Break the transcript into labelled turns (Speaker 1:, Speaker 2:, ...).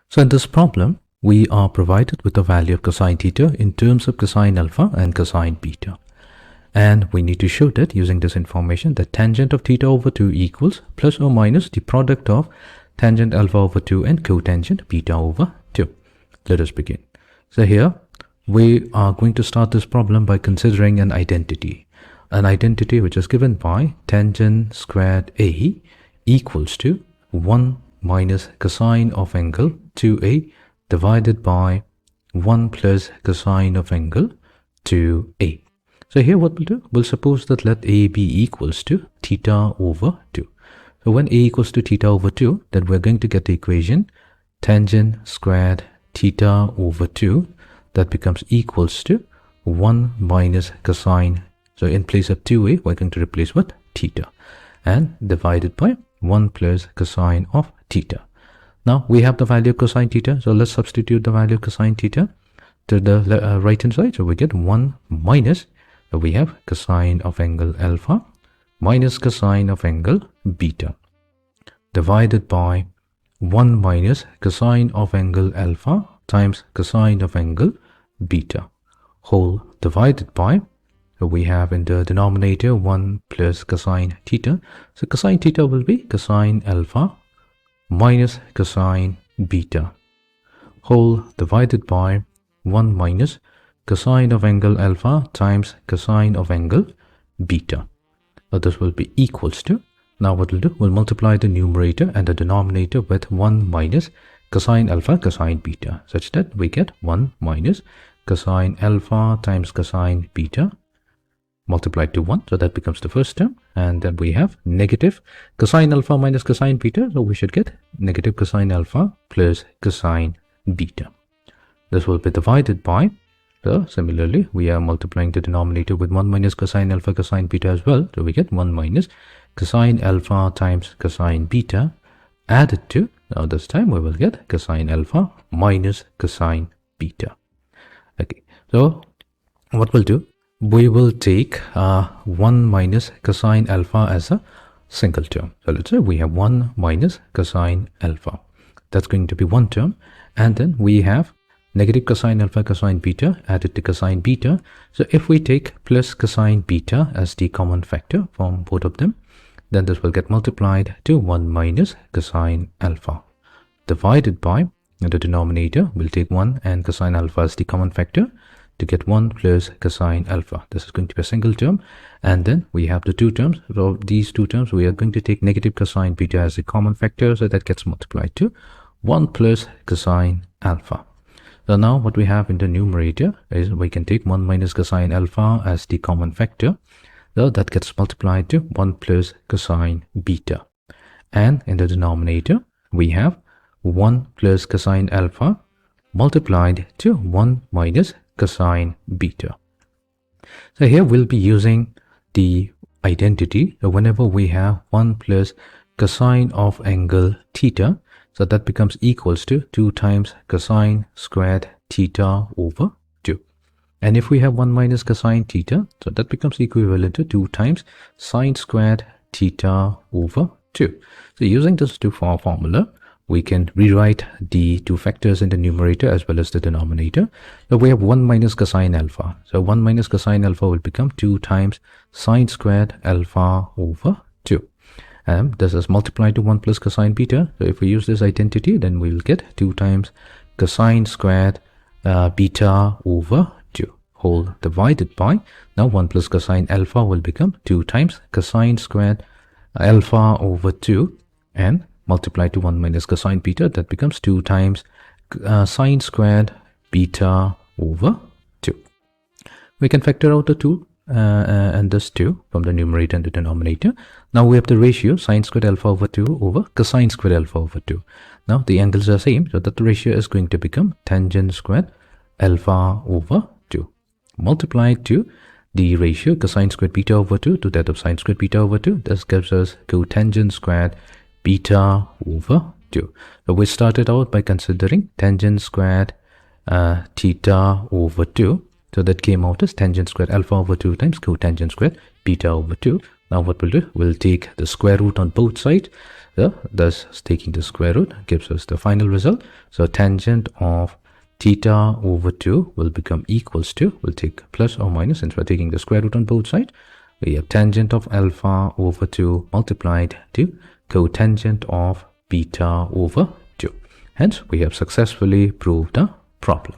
Speaker 1: So in this problem, we are provided with the value of cosine theta in terms of cosine alpha and cosine beta. And we need to show that using this information that tangent of theta over 2 equals plus or minus the product of tangent alpha over 2 and cotangent beta over 2. Let us begin. So here we are going to start this problem by considering an identity. An identity which is given by tangent squared A equals to 1 minus cosine of angle 2A divided by 1 plus cosine of angle 2A. So here what we'll do, we'll suppose that let A be equals to theta over 2. So when A equals to theta over 2, then we're going to get the equation tangent squared theta over 2 that becomes equals to 1 minus cosine. So in place of 2A, we're going to replace with theta and divided by 1 plus cosine of theta. Now we have the value of cosine theta, so let's substitute the value of cosine theta to the right hand side. So we get 1 minus, so we have cosine of angle alpha minus cosine of angle beta divided by 1 minus cosine of angle alpha times cosine of angle beta whole divided by, so we have in the denominator 1 plus cosine theta. So cosine theta will be cosine alpha minus cosine beta whole divided by 1 minus cosine of angle alpha times cosine of angle beta. So this will be equals to, now what we'll do, we'll multiply the numerator and the denominator with 1 minus cosine alpha cosine beta, such that we get 1 minus cosine alpha times cosine beta multiplied to 1, so that becomes the first term, and then we have negative cosine alpha minus cosine beta, so we should get negative cosine alpha plus cosine beta. This will be divided by, so similarly we are multiplying the denominator with 1 minus cosine alpha cosine beta as well, so we get 1 minus cosine alpha times cosine beta added to, now this time we will get cosine alpha minus cosine beta. Okay, so what we'll do, we will take 1 minus cosine alpha as a single term. So let's say we have 1 minus cosine alpha. That's going to be one term. And then we have negative cosine alpha cosine beta added to cosine beta. So if we take plus cosine beta as the common factor from both of them, then this will get multiplied to 1 minus cosine alpha divided by, in the denominator we'll take 1 and cosine alpha as the common factor to get 1 plus cosine alpha. This is going to be a single term, and then we have the two terms. So these two terms, we are going to take negative cosine beta as a common factor, so that gets multiplied to 1 plus cosine alpha. So now what we have in the numerator is we can take 1 minus cosine alpha as the common factor, so that gets multiplied to 1 plus cosine beta, and in the denominator we have 1 plus cosine alpha multiplied to 1 minus cosine beta. So here we'll be using the identity whenever we have 1 plus cosine of angle theta, so that becomes equals to 2 times cosine squared theta over 2. And if we have 1 minus cosine theta, so that becomes equivalent to 2 times sine squared theta over 2. So using this formula, we can rewrite the two factors in the numerator as well as the denominator. So we have 1 minus cosine alpha. So 1 minus cosine alpha will become 2 times sine squared alpha over 2. And this is multiplied to 1 plus cosine beta. So if we use this identity, then we will get 2 times cosine squared beta over 2 whole divided by, now 1 plus cosine alpha will become 2 times cosine squared alpha over 2 and multiplied to 1 minus cosine beta, that becomes 2 times sine squared beta over 2. We can factor out the 2 and this 2 from the numerator and the denominator. Now we have the ratio sine squared alpha over 2 over cosine squared alpha over 2. Now the angles are same, so that the ratio is going to become tangent squared alpha over 2 multiplied to the ratio cosine squared beta over 2 to that of sine squared beta over 2. This gives us cotangent squared beta over 2. So we started out by considering tangent squared theta over 2. So that came out as tangent squared alpha over 2 times cotangent squared beta over 2. Now what we'll do, we'll take the square root on both sides. So thus taking the square root gives us the final result. So tangent of theta over 2 will become equals to, we'll take plus or minus since we're taking the square root on both sides. We have tangent of alpha over 2 multiplied to cotangent of beta over 2. Hence, we have successfully proved the problem.